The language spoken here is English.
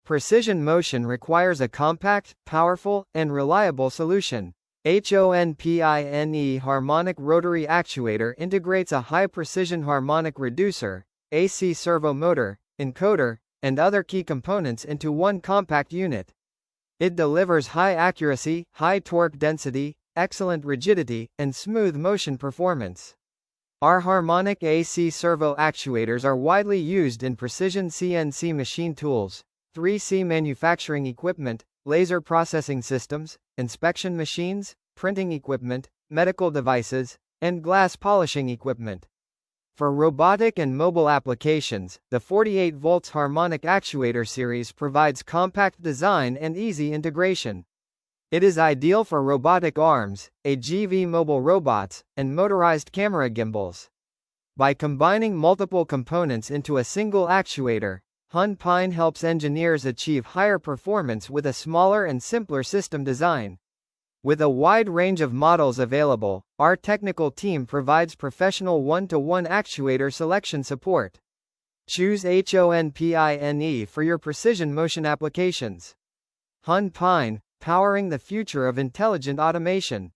Precision motion requires a compact, powerful, and reliable solution. HONPINE Harmonic Rotary Actuator integrates a high-precision harmonic reducer, AC servo motor, encoder, and other key components into one compact unit. It delivers high accuracy, high torque density, excellent rigidity, and smooth motion performance. Our harmonic AC servo actuators are widely used in precision CNC machine tools, 3C manufacturing equipment, laser processing systems, inspection machines, printing equipment, medical devices, and glass polishing equipment. For robotic and mobile applications, the 48 volts Harmonic Actuator Series provides compact design and easy integration. It is ideal for robotic arms, AGV mobile robots, and motorized camera gimbals. By combining multiple components into a single actuator, HONPINE helps engineers achieve higher performance with a smaller and simpler system design. With a wide range of models available, our technical team provides professional one-to-one actuator selection support. Choose HONPINE for your precision motion applications. HONPINE, powering the future of intelligent automation.